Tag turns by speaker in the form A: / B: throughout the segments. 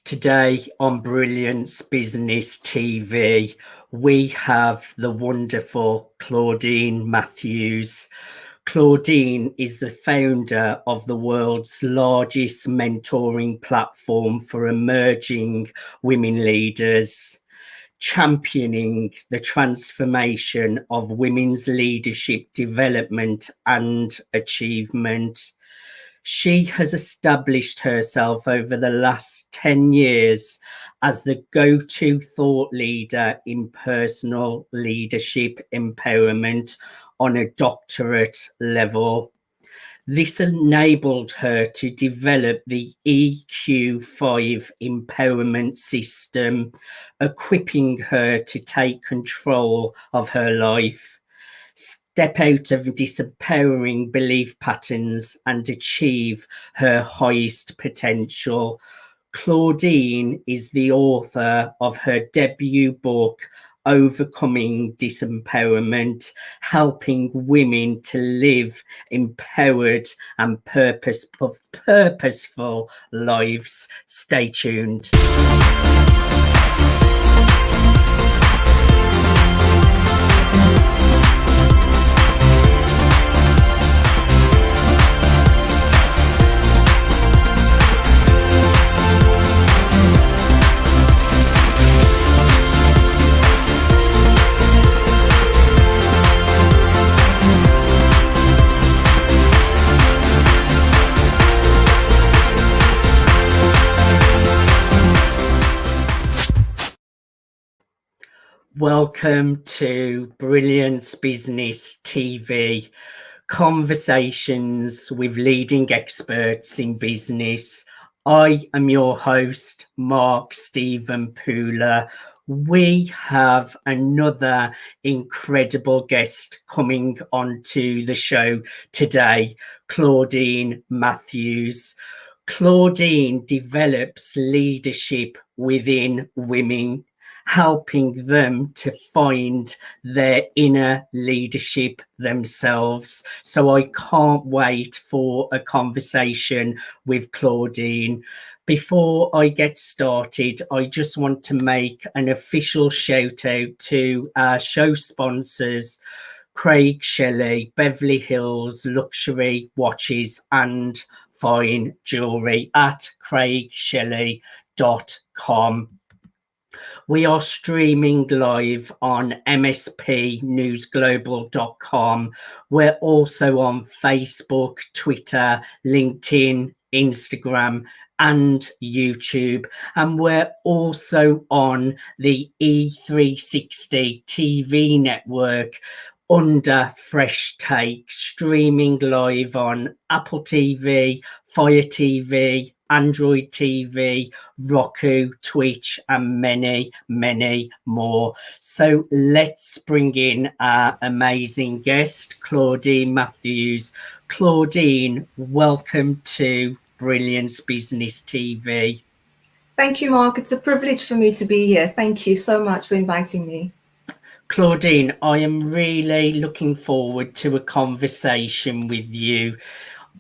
A: Today on Brilliance Business TV, we have the wonderful Claudine Matthews. Claudine is the founder of the world's largest mentoring platform for emerging women leaders, championing the transformation of women's leadership development and achievement. She has established herself over the last 10 years as the go-to thought leader in personal leadership empowerment on a doctorate level. This enabled her to develop the EQ5 empowerment system, equipping her to take control of her life, step out of disempowering belief patterns and achieve her highest potential. Claudine is the author of her debut book, Overcoming Disempowerment, helping women to live empowered and purposeful lives. Stay tuned. Welcome to Brilliance Business TV, conversations with leading experts in business. I am your host, Mark Stephen Pooler. We have another incredible guest coming onto the show today, Claudine Matthews. Claudine develops leadership within women, helping them to find their inner leadership themselves. So I can't wait for a conversation with Claudine. Before I get started, I just want to make an official shout out to our show sponsors, Craig Shelley, Beverly Hills Luxury Watches and Fine Jewelry at craigshelley.com. We are streaming live on mspnewsglobal.com. We're also on Facebook, Twitter, LinkedIn, Instagram, and YouTube. And we're also on the E360 TV network under Fresh Take, streaming live on Apple TV, Fire TV, Android TV, Roku, Twitch, and many, many more. So let's bring in our amazing guest, Claudine Matthews. Claudine, welcome to Brilliance Business TV.
B: Thank you, Mark. It's a privilege for me to be here. Thank you so much for inviting me.
A: Claudine, I am really looking forward to a conversation with you.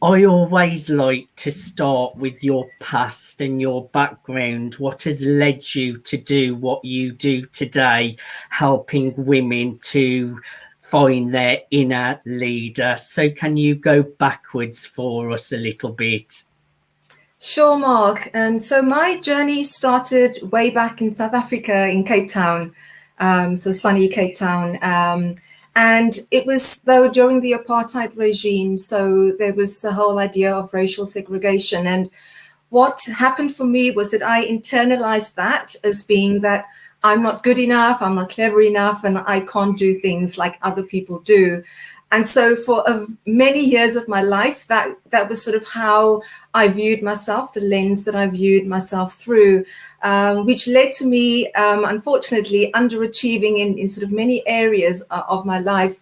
A: I always like to start with your past and your background, what has led you to do what you do today, helping women to find their inner leader. So can you go backwards for us a little bit?
B: Sure, Mark. So my journey started way back in South Africa, in Cape Town, so sunny Cape Town. And it was, though, during the apartheid regime, so there was the whole idea of racial segregation. And what happened for me was that I internalized that as being that I'm not good enough, I'm not clever enough, and I can't do things like other people do. And so for many years of my life, that was sort of how I viewed myself, the lens that I viewed myself through, which led to me, unfortunately, underachieving in sort of many areas of my life.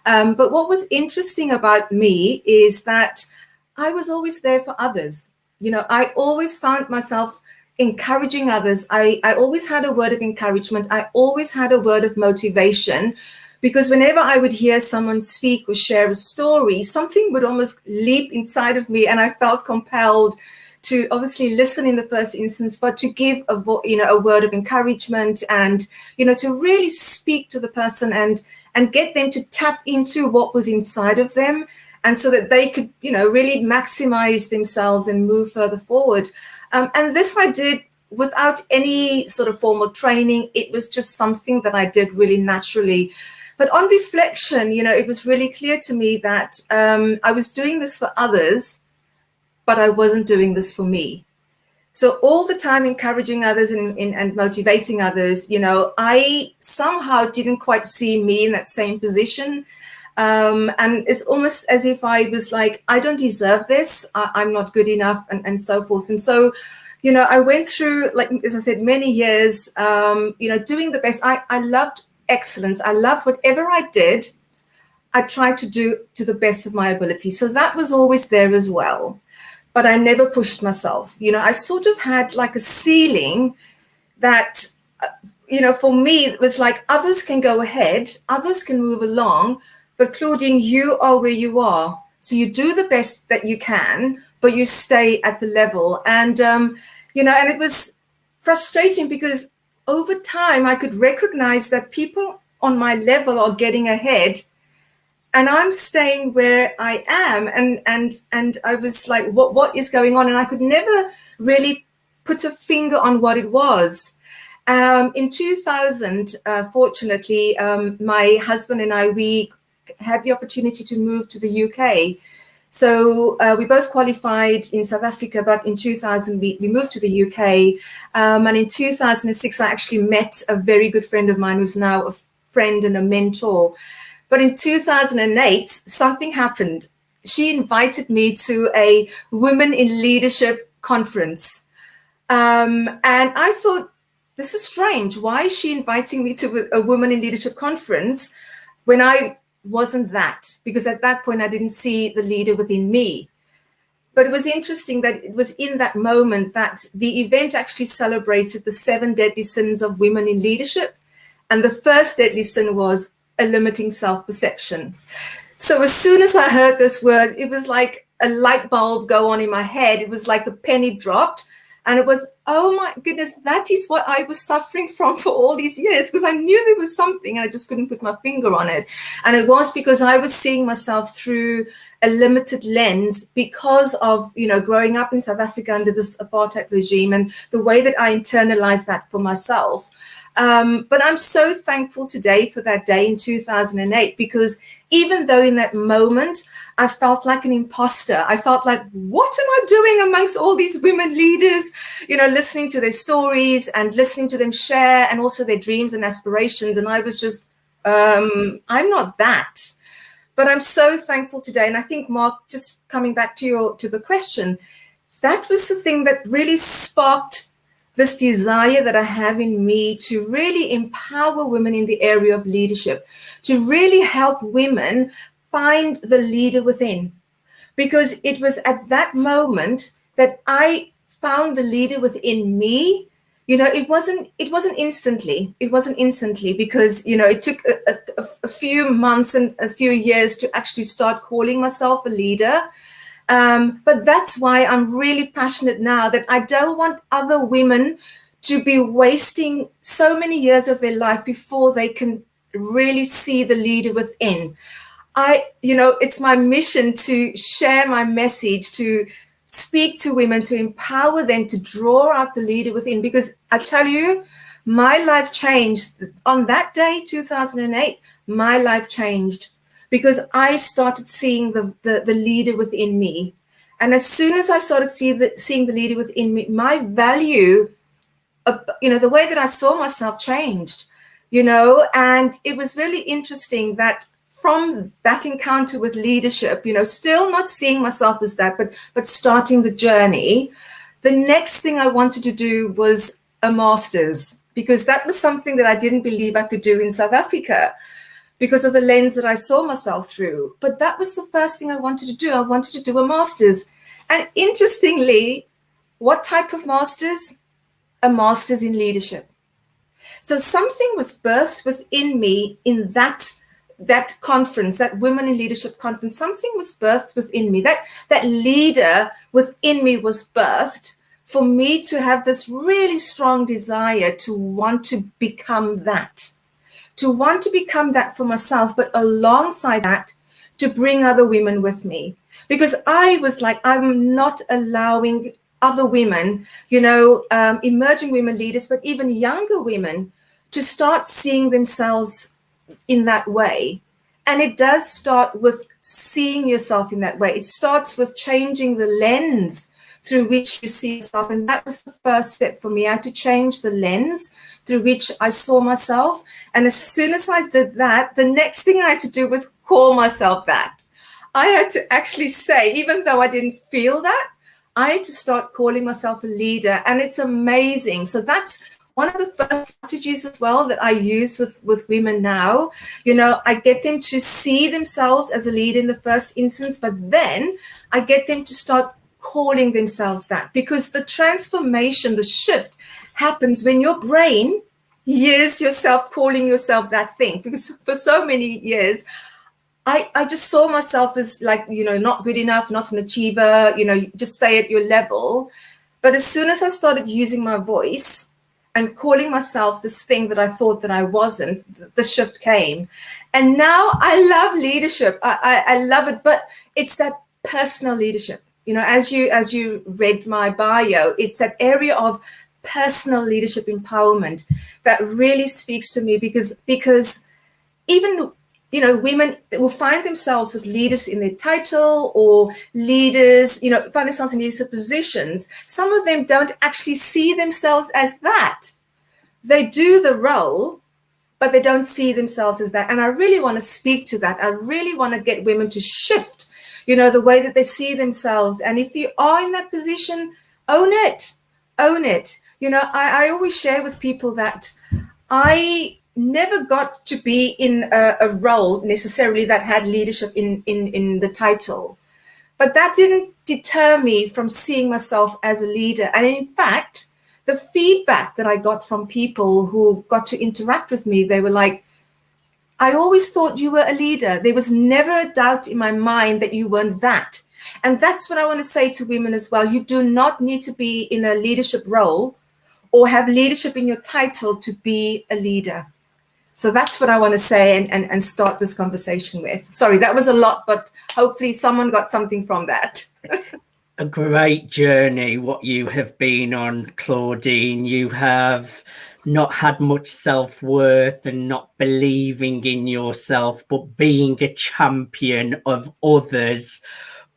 B: But what was interesting about me is that I was always there for others. You know, I always found myself encouraging others. I always had a word of encouragement. I always had a word of motivation. Because whenever I would hear someone speak or share a story, something would almost leap inside of me, and I felt compelled to obviously listen in the first instance, but to give a word of encouragement and, to really speak to the person and get them to tap into what was inside of them. And so that they could, really maximize themselves and move further forward. And this I did without any sort of formal training. It was just something that I did really naturally. But on reflection, it was really clear to me that I was doing this for others, but I wasn't doing this for me. So all the time encouraging others and motivating others, I somehow didn't quite see me in that same position. And it's almost as if I was like, I don't deserve this. I'm not good enough and so forth. And so, I went through, like, as I said, many years, doing the best. I loved excellence. I loved whatever I did. I tried to do to the best of my ability. So that was always there as well. But I never pushed myself. I sort of had like a ceiling that, for me, it was like others can go ahead, others can move along, but Claudine, you are where you are. So you do the best that you can, but you stay at the level. And, and it was frustrating because over time I could recognize that people on my level are getting ahead and I'm staying where I am. And I was like, what is going on? And I could never really put a finger on what it was. In 2000, fortunately, my husband and I, we had the opportunity to move to the UK. So we both qualified in South Africa, but in 2000 we moved to the UK. And in 2006, I actually met a very good friend of mine who's now a friend and a mentor. But in 2008, something happened. She invited me to a Women in Leadership conference. And I thought, this is strange. Why is she inviting me to a Women in Leadership conference when I wasn't that? Because at that point, I didn't see the leader within me. But it was interesting that it was in that moment that the event actually celebrated the 7 deadly sins of women in leadership. And the first deadly sin was a limiting self-perception. So as soon as I heard this word, it was like a light bulb go on in my head. It was like the penny dropped. And it was, oh my goodness, that is what I was suffering from for all these years, because I knew there was something and I just couldn't put my finger on it. And it was because I was seeing myself through a limited lens because of, growing up in South Africa under this apartheid regime and the way that I internalized that for myself. But I'm so thankful today for that day in 2008, because even though in that moment I felt like an imposter, I felt like, what am I doing amongst all these women leaders, listening to their stories and listening to them share and also their dreams and aspirations. And I was just, I'm not that. But I'm so thankful today. And I think, Mark, just coming back to the question, that was the thing that really sparked this desire that I have in me to really empower women in the area of leadership, to really help women find the leader within. Because it was at that moment that I found the leader within me. It wasn't instantly. It wasn't instantly because, it took a few months and a few years to actually start calling myself a leader. But that's why I'm really passionate now that I don't want other women to be wasting so many years of their life before they can really see the leader within. It's my mission to share my message, to speak to women, to empower them, to draw out the leader within. Because I tell you, my life changed on that day, 2008, my life changed. Because I started seeing the leader within me. And as soon as I started seeing the leader within me, my value, the way that I saw myself changed, and it was really interesting that from that encounter with leadership, still not seeing myself as that, but starting the journey, the next thing I wanted to do was a master's, because that was something that I didn't believe I could do in South Africa, because of the lens that I saw myself through. But that was the first thing I wanted to do. I wanted to do a master's. And interestingly, what type of master's? A master's in leadership. So something was birthed within me in that that conference, that Women in Leadership conference, something was birthed within me. That leader within me was birthed for me to have this really strong desire to want to become that. To want to become that for myself, but alongside that, to bring other women with me. Because I was like, I'm not allowing other women, emerging women leaders, but even younger women, to start seeing themselves in that way. And it does start with seeing yourself in that way. It starts with changing the lens through which you see yourself. And that was the first step for me. I had to change the lens through which I saw myself. And as soon as I did that, the next thing I had to do was call myself that. I had to actually say, even though I didn't feel that, I had to start calling myself a leader. And it's amazing. So that's one of the first strategies as well that I use with women now. I get them to see themselves as a leader in the first instance, but then I get them to start calling themselves that, because the transformation, the shift happens when your brain hears yourself calling yourself that thing. Because for so many years, I just saw myself as like, not good enough, not an achiever, just stay at your level. But as soon as I started using my voice and calling myself this thing that I thought that I wasn't, the shift came. And now I love leadership. I love it, but it's that personal leadership. As you read my bio, it's that area of personal leadership empowerment that really speaks to me, because even women will find themselves with leaders in their title, or leaders, find themselves in leadership positions. Some of them don't actually see themselves as that. They do the role, but they don't see themselves as that. And I really want to speak to that. I really want to get women to shift, the way that they see themselves. And if you are in that position, own it. Own it. I always share with people that I never got to be in a role necessarily that had leadership in the title. But that didn't deter me from seeing myself as a leader. And in fact, the feedback that I got from people who got to interact with me, they were like, I always thought you were a leader. There was never a doubt in my mind that you weren't that. And that's what I want to say to women as well. You do not need to be in a leadership role or have leadership in your title to be a leader. So that's what I want to say and start this conversation with. Sorry, that was a lot, but hopefully someone got something from that.
A: A great journey what you have been on, Claudine. You have not had much self-worth and not believing in yourself, but being a champion of others,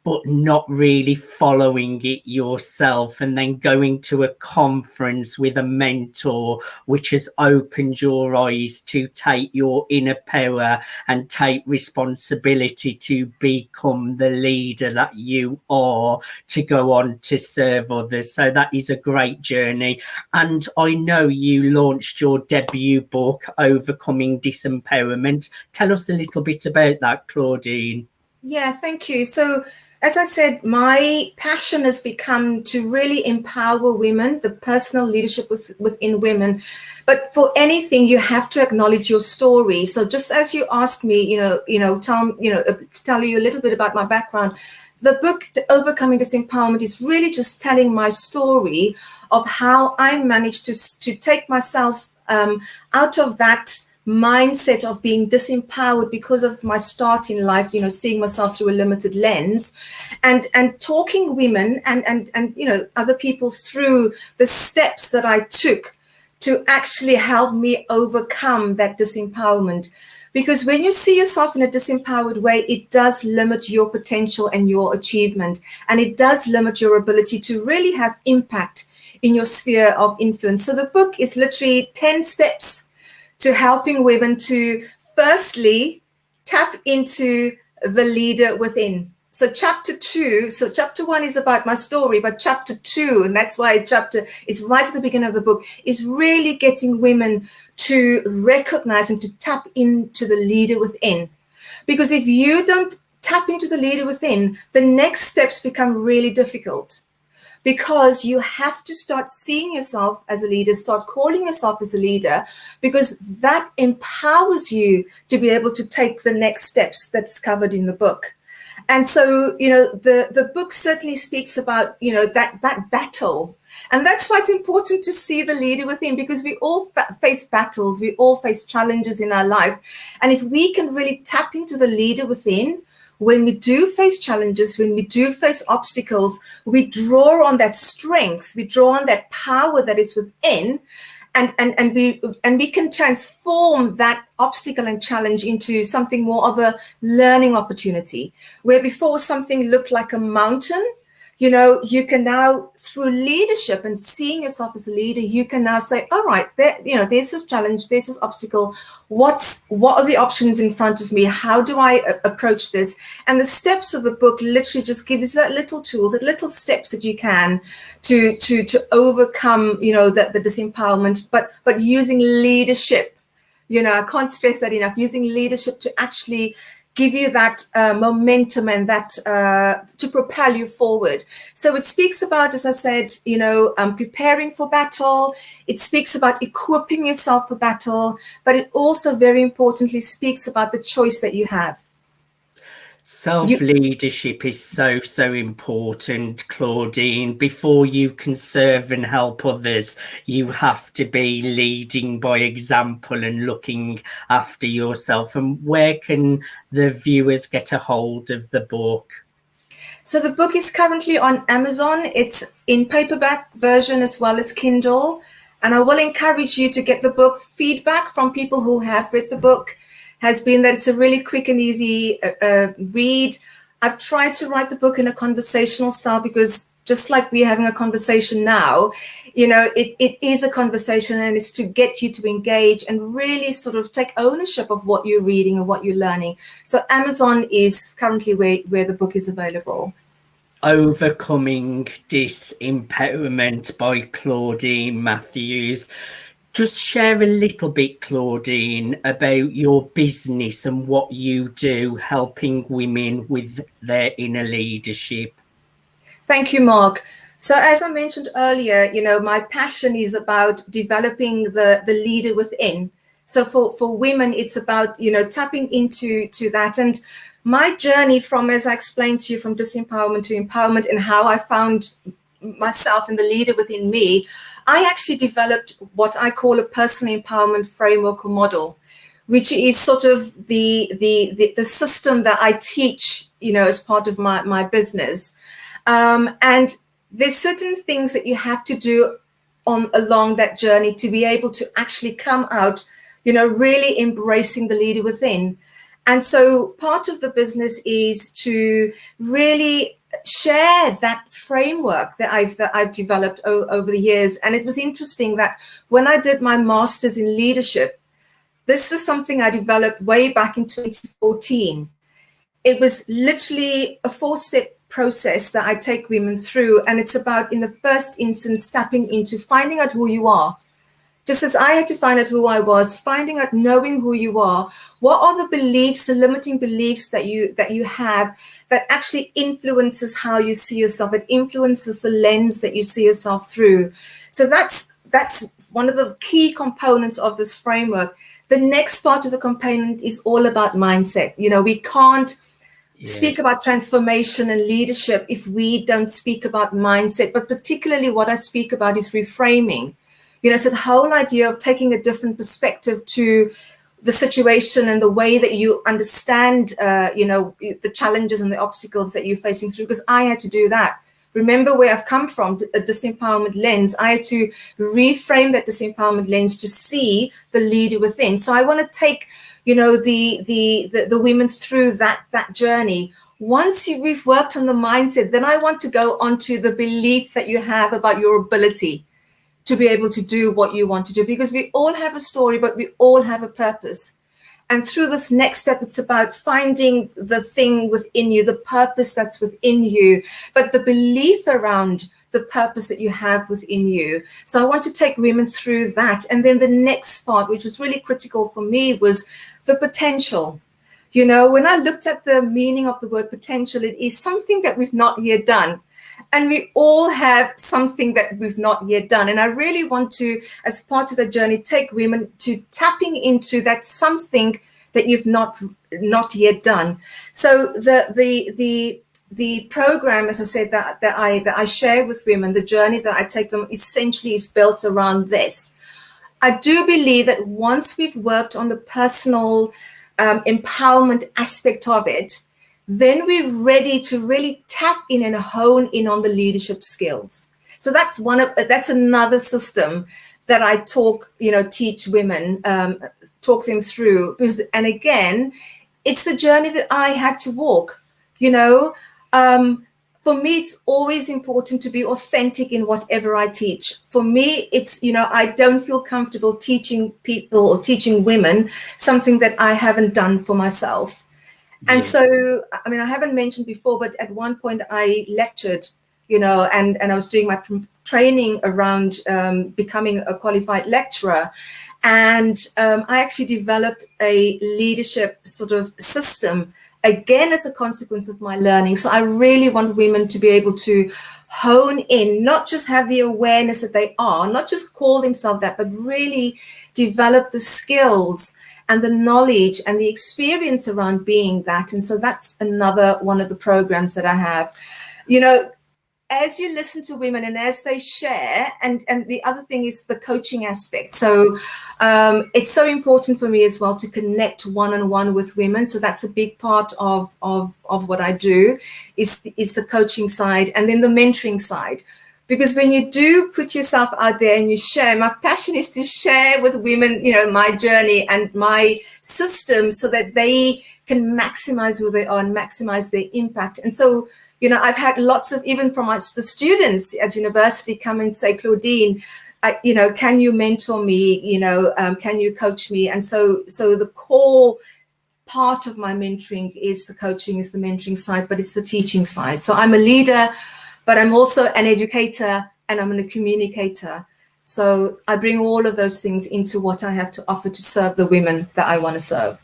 A: but not really following it yourself, and then going to a conference with a mentor, which has opened your eyes to take your inner power and take responsibility to become the leader that you are, to go on to serve others. So that is a great journey. And I know you launched your debut book, Overcoming Disempowerment. Tell us a little bit about that, Claudine.
B: Yeah, thank you. So, as I said, my passion has become to really empower women, the personal leadership within women. But for anything, you have to acknowledge your story. So just as you asked me, to tell you a little bit about my background, the book, Overcoming Disempowerment, is really just telling my story of how I managed to take myself out of that mindset of being disempowered because of my start in life, seeing myself through a limited lens, and talking women and other people through the steps that I took to actually help me overcome that disempowerment. Because when you see yourself in a disempowered way, it does limit your potential and your achievement, and it does limit your ability to really have impact in your sphere of influence. So the book is literally 10 steps to helping women to firstly tap into the leader within. So chapter 1 is about my story, but chapter 2, and that's why chapter is right at the beginning of the book, is really getting women to recognize and to tap into the leader within. Because if you don't tap into the leader within, the next steps become really difficult. because you have to start seeing yourself as a leader, start calling yourself as a leader, because that empowers you to be able to take the next steps that's covered in the book. And so, the book certainly speaks about, that battle. And that's why it's important to see the leader within, because we all face battles, we all face challenges in our life. And if we can really tap into the leader within, when we do face challenges, when we do face obstacles, we draw on that strength, we draw on that power that is within, and we can transform that obstacle and challenge into something more of a learning opportunity. Where before something looked like a mountain, you can now, through leadership and seeing yourself as a leader, you can now say, all right, there's this challenge, there's this obstacle. What are the options in front of me? How do I approach this? And the steps of the book literally just gives you that little tools, that little steps that you can to overcome, the disempowerment, but using leadership. I can't stress that enough, using leadership to actually give you that momentum and that to propel you forward. So it speaks about, as I said, preparing for battle. It speaks about equipping yourself for battle, but it also very importantly speaks about the choice that you have.
A: Self-leadership is so important, Claudine. Before you can serve and help others, you have to be leading by example and looking after yourself. And where can the viewers get a hold of the book?
B: So the book is currently on Amazon. It's in paperback version as well as Kindle. And I will encourage you to get the book. Feedback from people who have read the book has been that it's a really quick and easy read. I've tried to write the book in a conversational style, because just like we're having a conversation now, it is a conversation, and it's to get you to engage and really sort of take ownership of what you're reading and what you're learning. So Amazon is currently where the book is available.
A: Overcoming Disempowerment by Claudine Matthews. Just share a little bit, Claudine, about your business and what you do, helping women with their inner leadership.
B: Thank you, Mark. So as I mentioned earlier, my passion is about developing the leader within. So for women, it's about, tapping into that. And my journey from, as I explained to you, from disempowerment to empowerment, and how I found myself and the leader within me, I actually developed what I call a personal empowerment framework or model, which is sort of the system that I teach, as part of my business. And there's certain things that you have to do along that journey to be able to actually come out, really embracing the leader within. And so part of the business is to really share that framework that I've developed over the years. And it was interesting that when I did my master's in leadership, this was something I developed way back in 2014. It was literally a 4-step process that I take women through. And it's about, in the first instance, tapping into finding out who you are. Just as I had to find out who I was, finding out, knowing who you are. What are the beliefs, the limiting beliefs that you have that actually influences how you see yourself? It influences the lens that you see yourself through. So that's one of the key components of this framework. The next part of the component is all about mindset. We can't speak about transformation and leadership if we don't speak about mindset. But particularly what I speak about is reframing. So the whole idea of taking a different perspective to the situation and the way that you understand, the challenges and the obstacles that you're facing through, because I had to do that. Remember where I've come from, a disempowerment lens. I had to reframe that disempowerment lens to see the leader within. So I want to take, the women through that journey. Once we've worked on the mindset, then I want to go on to the belief that you have about your ability to be able to do what you want to do, because we all have a story, but we all have a purpose. And through this next step, it's about finding the thing within you, the purpose that's within you, but the belief around the purpose that you have within you. So I want to take women through that. And then the next part, which was really critical for me, was the potential. When I looked at the meaning of the word potential, it is something that we've not yet done. And we all have something that we've not yet done. And I really want to, as part of the journey, take women to tapping into that something that you've not yet done. So the program, as I said, that I share with women, the journey that I take them, essentially is built around this. I do believe that once we've worked on the personal empowerment aspect of it, then we're ready to really tap in and hone in on the leadership skills. So that's another system that I teach women, talk them through. And again, it's the journey that I had to walk. For me, it's always important to be authentic in whatever I teach. For me, it's, I don't feel comfortable teaching people or teaching women something that I haven't done for myself. And so, I haven't mentioned before, but at one point I lectured, and I was doing my training around becoming a qualified lecturer. And I actually developed a leadership sort of system, again, as a consequence of my learning. So I really want women to be able to hone in, not just have the awareness that they are, not just call themselves that, but really develop the skills and the knowledge and the experience around being that. And so that's another one of the programs that I have. As you listen to women and as they share, and the other thing is the coaching aspect. So it's so important for me as well to connect one-on-one with women. So that's a big part of what I do is the coaching side, and then the mentoring side. Because when you do put yourself out there and you share, my passion is to share with women, my journey and my system so that they can maximize who they are and maximize their impact. And so, I've had lots of, even from the students at university, come and say, Claudine, can you mentor me? Can you coach me? And so the core part of my mentoring is the coaching, is the mentoring side, but it's the teaching side. So I'm a leader, but I'm also an educator and I'm a communicator. So I bring all of those things into what I have to offer to serve the women that I want to serve.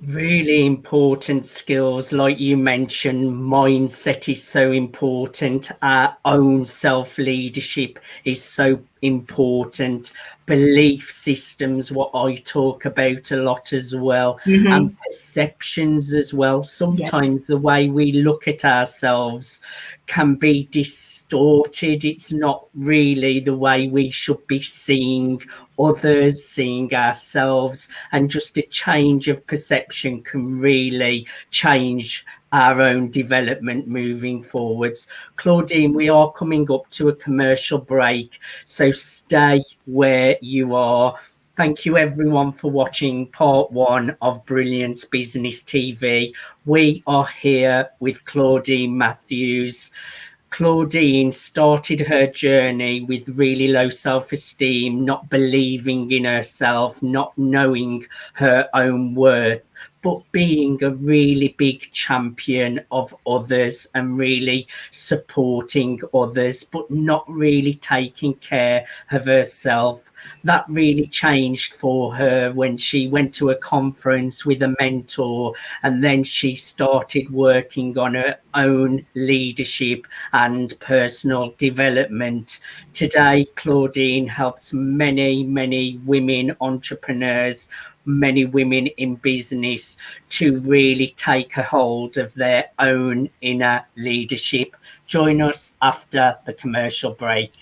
A: Really important skills, like you mentioned. Mindset is so important. Our own self-leadership is so important. Belief systems, what I talk about a lot as well, and perceptions as well. Sometimes the way we look at ourselves can be distorted. It's not really the way we should be seeing others, seeing ourselves, and just a change of perception can really change our own development moving forwards. Claudine, we are coming up to a commercial break, so stay where you are. Thank you everyone for watching part 1 of Brilliance Business TV. We are here with Claudine Matthews. Claudine started her journey with really low self-esteem, not believing in herself, not knowing her own worth, but being a really big champion of others and really supporting others, but not really taking care of herself. That really changed for her when she went to a conference with a mentor, and then she started working on her own leadership and personal development. Today, Claudine helps many, many women entrepreneurs, many women in business to really take a hold of their own inner leadership. Join us after the commercial break.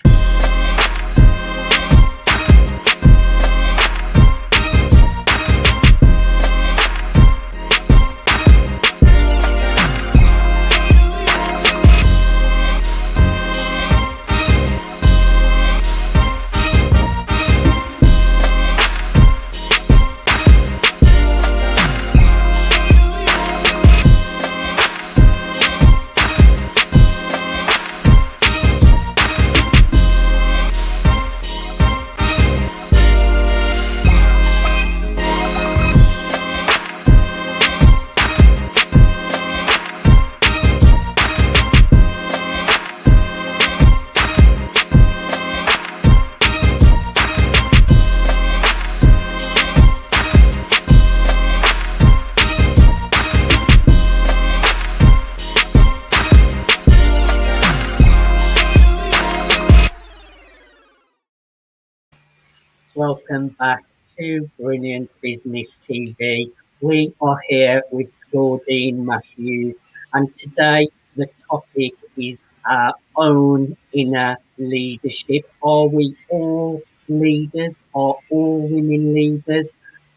A: welcome back to Brilliant Business TV. We are here with Claudine Matthews, and today the topic is our own inner leadership. Are we all leaders? Are all women leaders?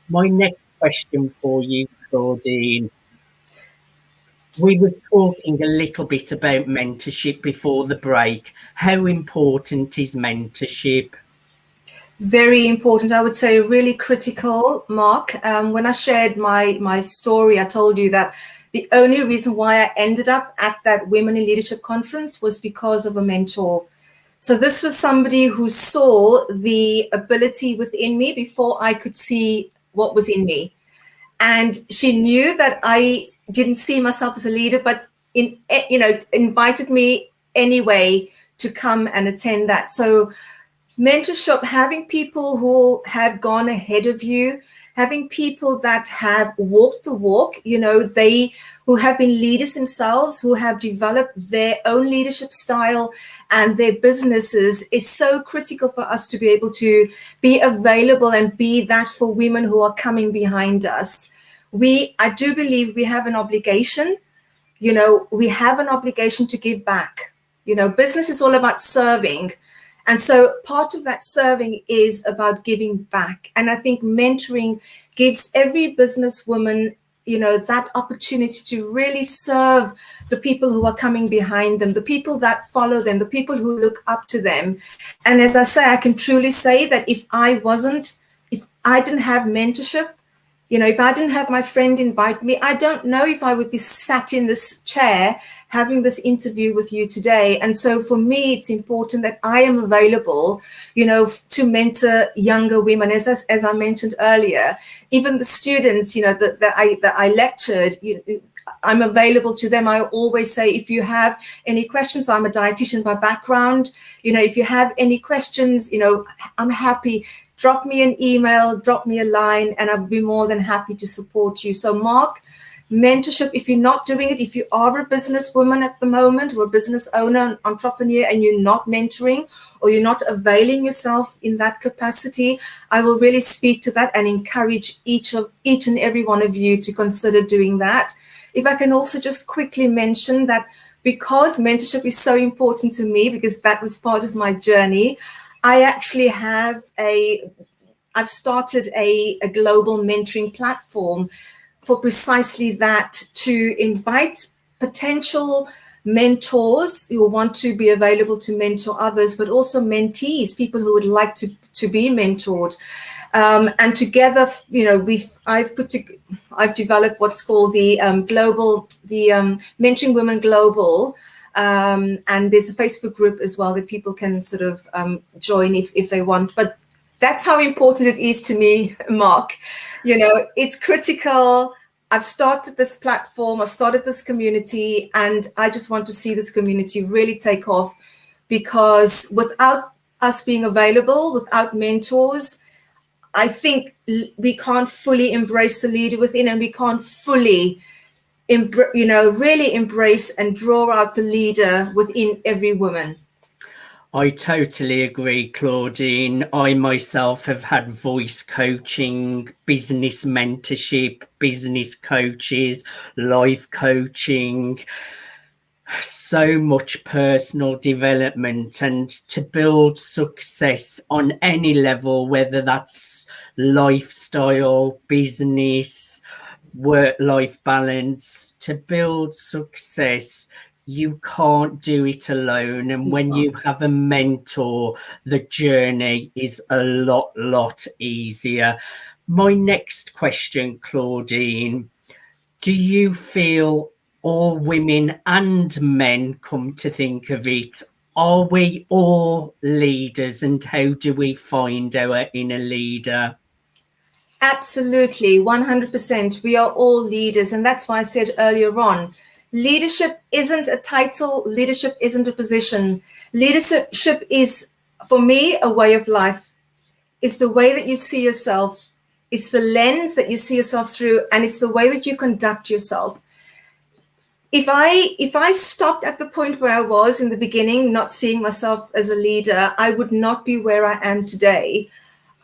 A: My next question for you, Claudine. We were talking a little bit about mentorship before the break. How important is mentorship?
B: Very important. I would say really critical, Mark. When I shared my story, I told you that the only reason why I ended up at that Women in Leadership conference was because of a mentor. So this was somebody who saw the ability within me before I could see what was in me. And she knew that I didn't see myself as a leader, but invited me anyway to come and attend that. So mentorship, having people who have gone ahead of you, having people that have walked the walk, they who have been leaders themselves, who have developed their own leadership style and their businesses, is so critical for us to be able to be available and be that for women who are coming behind us. I do believe we have an obligation. We have an obligation to give back. Business is all about serving. And so part of that serving is about giving back. And I think mentoring gives every businesswoman, that opportunity to really serve the people who are coming behind them, the people that follow them, the people who look up to them. And as I say, I can truly say that if I didn't have mentorship, if I didn't have my friend invite me, I don't know if I would be sat in this chair having this interview with you today. And so for me, it's important that I am available, to mentor younger women. As I mentioned earlier, even the students, that I lectured, I'm available to them. I always say, if you have any questions, I'm a dietitian by background. If you have any questions, I'm happy. Drop me an email, drop me a line, and I'll be more than happy to support you. So Mark, mentorship, if you're not doing it, if you are a businesswoman at the moment or a business owner, entrepreneur, and you're not mentoring or you're not availing yourself in that capacity, I will really speak to that and encourage each and every one of you to consider doing that. If I can also just quickly mention that because mentorship is so important to me, because that was part of my journey, I actually I've started a global mentoring platform for precisely that, to invite potential mentors who want to be available to mentor others, but also mentees, people who would like to be mentored. And together, I've developed what's called the Mentoring Women Global. And there's a Facebook group as well that people can sort of join if they want. But that's how important it is to me, Mark. It's critical. I've started this platform, I've started this community, and I just want to see this community really take off, because without us being available, without mentors, I think we can't fully embrace the leader within, and we can't fully really embrace and draw out the leader within every woman.
A: I totally agree, Claudine. I myself have had voice coaching, business mentorship, business coaches, life coaching, so much personal development, and to build success on any level, whether that's lifestyle, business, work-life balance, to build success, you can't do it alone. And when you have a mentor, the journey is a lot easier. My next question, Claudine, do you feel all women and men, come to think of it, are we all leaders, and how do we find our inner leader?
B: Absolutely, 100%. We are all leaders. And that's why I said earlier on, leadership isn't a title. Leadership isn't a position. Leadership is, for me, a way of life. It's the way that you see yourself. It's the lens that you see yourself through, and it's the way that you conduct yourself. If I stopped at the point where I was in the beginning, not seeing myself as a leader, I would not be where I am today.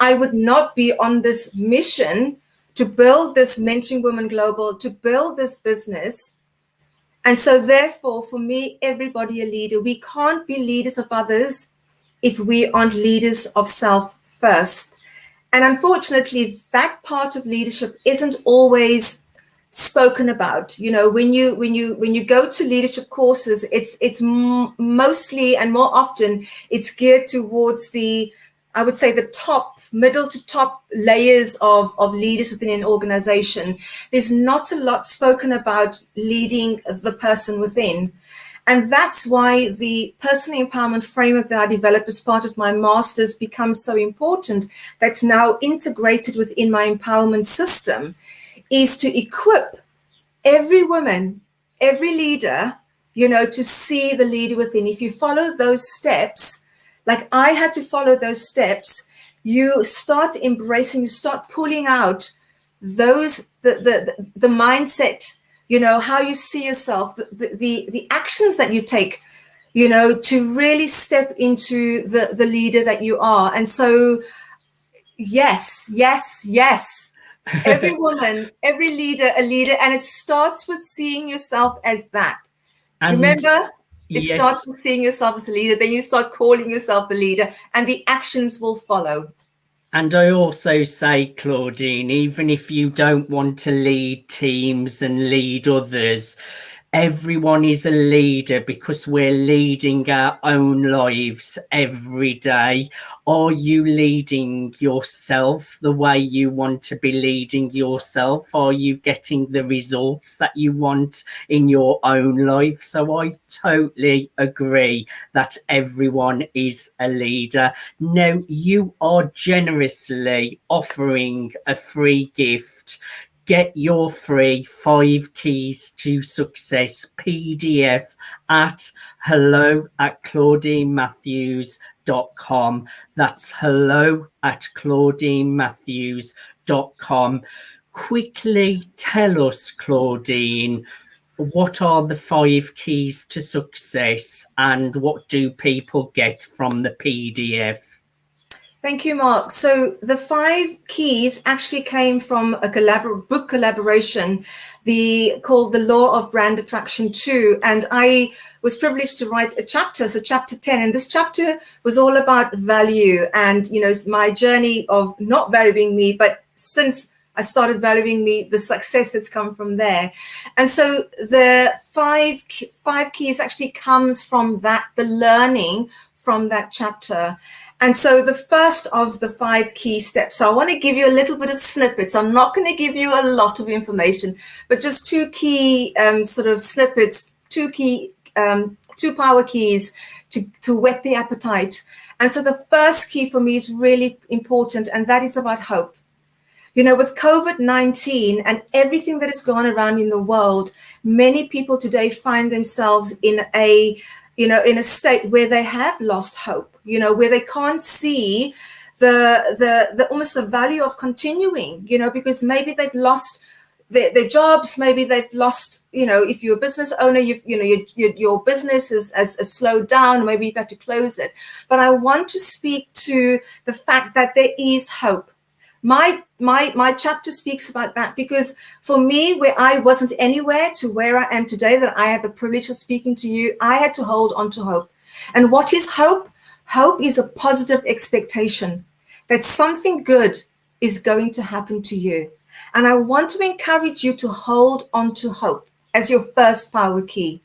B: I would not be on this mission to build this Mentoring Women Global, to build this business. And so therefore, for me, everybody a leader. We can't be leaders of others if we aren't leaders of self first. And unfortunately, that part of leadership isn't always spoken about. You know, when you go to leadership courses, it's mostly and more often it's geared towards the, I would say, the middle to top layers of leaders within an organization. There's not a lot spoken about leading the person within. And that's why the personal empowerment framework that I developed as part of my master's becomes so important. That's now integrated within my empowerment system, is to equip every woman, every leader, you know, to see the leader within. If you follow those steps, like I had to follow those steps, you start embracing, you start pulling out those, the mindset, you know, how you see yourself, the actions that you take, you know, to really step into the leader that you are. And so, yes. Every woman, every leader, a leader. And it starts with seeing yourself as that. And remember, it starts with seeing yourself as a leader. Then you start calling yourself a leader and the actions will follow.
A: And I also say, Claudine, even if you don't want to lead teams and lead others, everyone is a leader because we're leading our own lives every day. Are you leading yourself the way you want to be leading yourself? Are you getting the results that you want in your own life? So I totally agree that everyone is a leader. Now, you are generously offering a free gift. Get your free 5 Keys to Success PDF at hello@claudinematthews.com. That's hello@claudinematthews.com. Quickly tell us, Claudine, what are the 5 keys to success and what do people get from the PDF?
B: Thank you, Mark. So the 5 keys actually came from a book collaboration called The Law of Brand Attraction 2. And I was privileged to write a chapter, so chapter 10. And this chapter was all about value and, you know, my journey of not valuing me, but since I started valuing me, the success that's come from there. And so the five keys actually comes from that, the learning from that chapter. And so the first of the 5 key steps, so I want to give you a little bit of snippets. I'm not going to give you a lot of information, but just 2 key sort of snippets, 2 power keys to whet the appetite. And so the first key for me is really important, and that is about hope. You know, with COVID-19 and everything that has gone around in the world, many people today find themselves in a state where they have lost hope, you know, where they can't see the almost the value of continuing, you know, because maybe they've lost their jobs, maybe they've lost, you know, if you're a business owner, your business has slowed down, maybe you've had to close it. But I want to speak to the fact that there is hope. My chapter speaks about that because for me, where I wasn't anywhere to where I am today, that I have the privilege of speaking to you, I had to hold on to hope. And what is hope? Hope is a positive expectation that something good is going to happen to you. And I want to encourage you to hold on to hope as your first power key.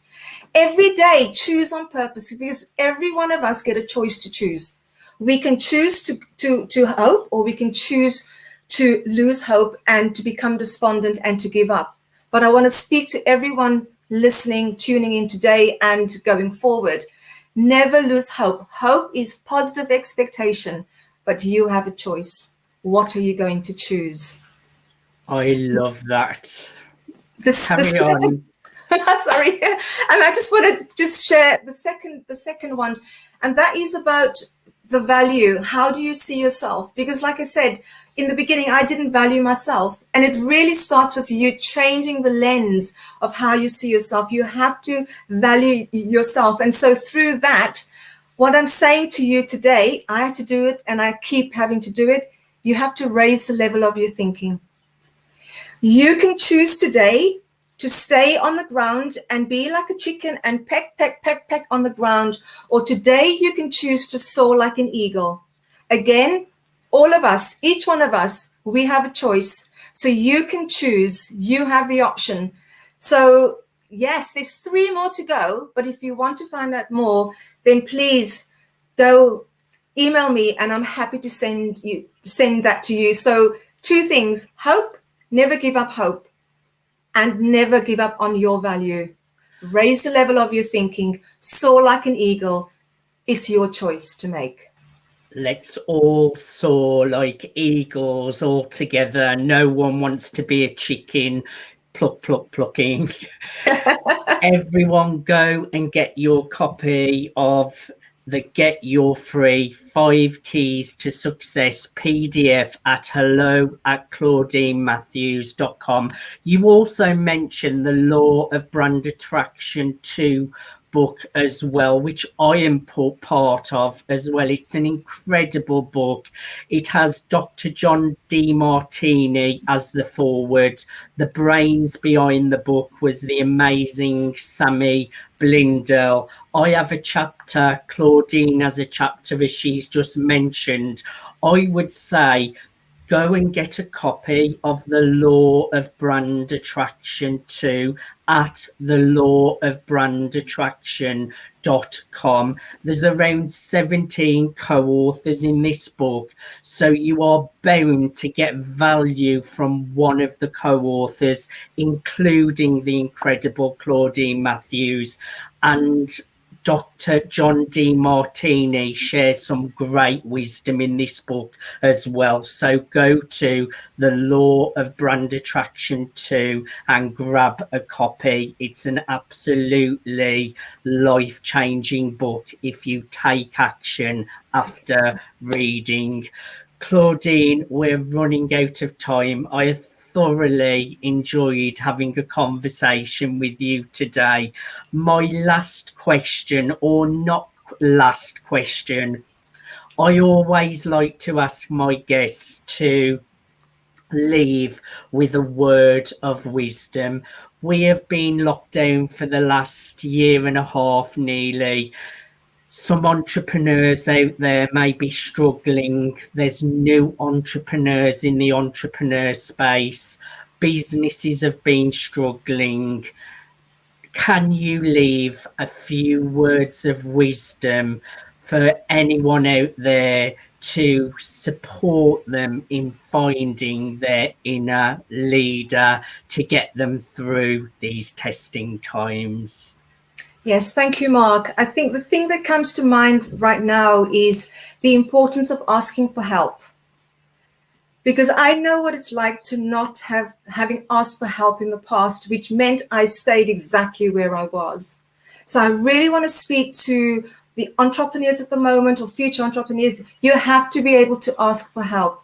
B: Every day, choose on purpose, because every one of us get a choice to choose. We can choose to hope, or we can choose to lose hope and to become despondent and to give up. But I want to speak to everyone listening, tuning in today and going forward. Never lose hope. Hope is positive expectation, but you have a choice. What are you going to choose?
A: I love that.
B: Carry on. Sorry. And I just want to share the second one. And that is about the value. How do you see yourself? Because like I said, in the beginning, I didn't value myself. And it really starts with you changing the lens of how you see yourself. You have to value yourself. And so through that, what I'm saying to you today, I had to do it and I keep having to do it, you have to raise the level of your thinking. You can choose today to stay on the ground and be like a chicken and peck, peck, peck, peck on the ground. Or today you can choose to soar like an eagle. Again, all of us, each one of us, we have a choice. So you can choose, you have the option. So yes, there's 3 more to go. But if you want to find out more, then please go email me and I'm happy to send that to you. So 2 things: hope, never give up hope, and never give up on your value. Raise the level of your thinking, soar like an eagle. It's your choice to make.
A: Let's all soar like eagles all together. No one wants to be a chicken plucking. Everyone go and get your copy of the Get Your Free 5 Keys to Success PDF at hello@claudinematthews.com. You also mentioned the Law of Brand Attraction 2 book as well, which I am part of as well. It's an incredible book. It has Dr. John DeMartini as the foreword. The brains behind the book was the amazing Sammy Blindell. I have a chapter, Claudine has a chapter, as she's just mentioned. I would say go and get a copy of the Law of Brand Attraction 2 at thelawofbrandattraction.com. There's around 17 co-authors in this book, so you are bound to get value from one of the co-authors, including the incredible Claudine Matthews. And Dr. John DeMartini shares some great wisdom in this book as well. So go to the Law of Brand Attraction 2 and grab a copy. It's an absolutely life-changing book if you take action after reading. Claudine, we're running out of time. I have thoroughly enjoyed having a conversation with you today. My last question, or not last question, I always like to ask my guests to leave with a word of wisdom. We have been locked down for the last 1.5 years nearly. Some entrepreneurs out there may be struggling. There's new entrepreneurs in the entrepreneur space. Businesses have been struggling. Can you leave a few words of wisdom for anyone out there to support them in finding their inner leader to get them through these testing times?
B: Yes, thank you, Mark. I think the thing that comes to mind right now is the importance of asking for help. Because I know what it's like to not having asked for help in the past, which meant I stayed exactly where I was. So I really want to speak to the entrepreneurs at the moment or future entrepreneurs. You have to be able to ask for help.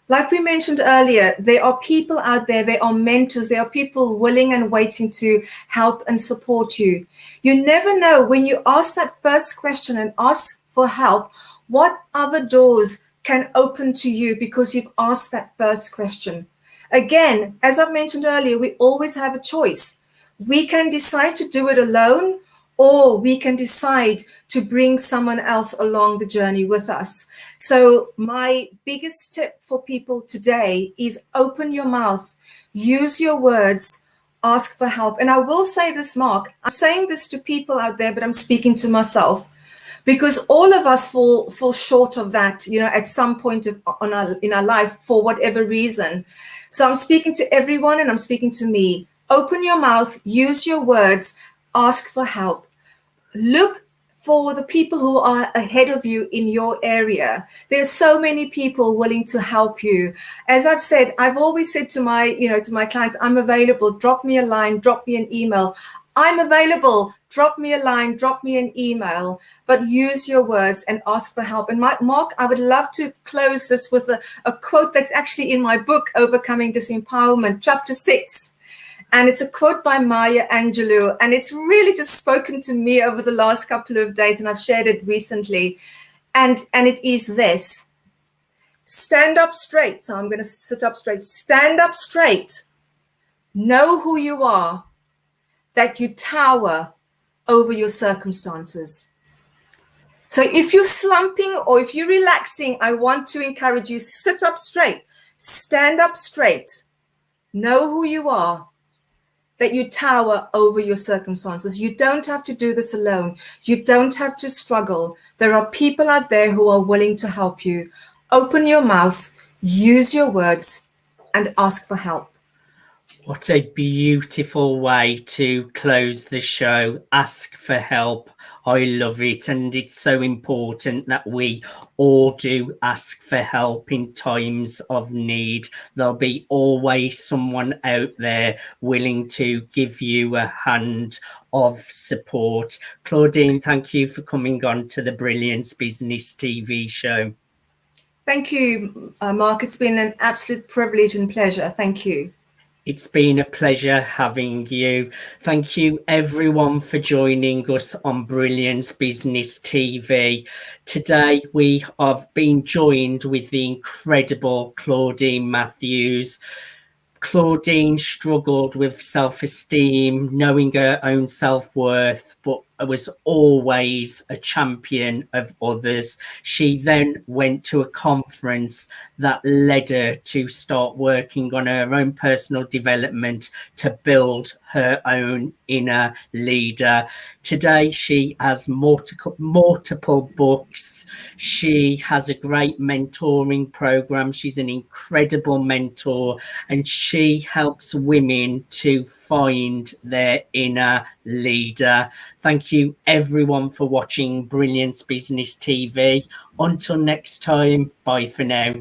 B: Like we mentioned earlier, there are people out there, there are mentors, there are people willing and waiting to help and support you. You never know when you ask that first question and ask for help, what other doors can open to you because you've asked that first question. Again, as I mentioned earlier, we always have a choice. We can decide to do it alone, or we can decide to bring someone else along the journey with us. So my biggest tip for people today is open your mouth, use your words, ask for help. And I will say this, Mark, I'm saying this to people out there, but I'm speaking to myself, because all of us fall short of that, at some point in our life for whatever reason. So I'm speaking to everyone and I'm speaking to me. Open your mouth, use your words, ask for help. Look for the people who are ahead of you in your area. There's so many people willing to help you. As I've said, I've always said to my clients, I'm available. Drop me a line, drop me an email. I'm available. Drop me a line, drop me an email, but use your words and ask for help. And Mark, I would love to close this with a quote that's actually in my book, Overcoming Disempowerment, chapter 6. And it's a quote by Maya Angelou, and it's really just spoken to me over the last couple of days, and I've shared it recently. And it is this: Stand up straight. So I'm going to sit up straight. Stand up straight. Know who you are, that you tower over your circumstances. So if you're slumping or if you're relaxing, I want to encourage you, sit up straight, stand up straight, know who you are, that you tower over your circumstances. You don't have to do this alone. You don't have to struggle. There are people out there who are willing to help you. Open your mouth, use your words, and ask for help.
A: What a beautiful way to close the show. Ask for help. I love it. And it's so important that we all do ask for help in times of need. There'll be always someone out there willing to give you a hand of support. Claudine, thank you for coming on to the Brilliance Business TV show.
B: Thank you, Mark. It's been an absolute privilege and pleasure. Thank you.
A: It's been a pleasure having you. Thank you everyone for joining us on Brilliance Business TV. Today we have been joined with the incredible Claudine Matthews. Claudine struggled with self-esteem, knowing her own self-worth, but was always a champion of others. She then went to a conference that led her to start working on her own personal development to build her own inner leader. Today, she has multiple books. She has a great mentoring program. She's an incredible mentor, and she helps women to find their inner leader. Thank you everyone for watching Brilliance Business TV. Until next time, bye for now.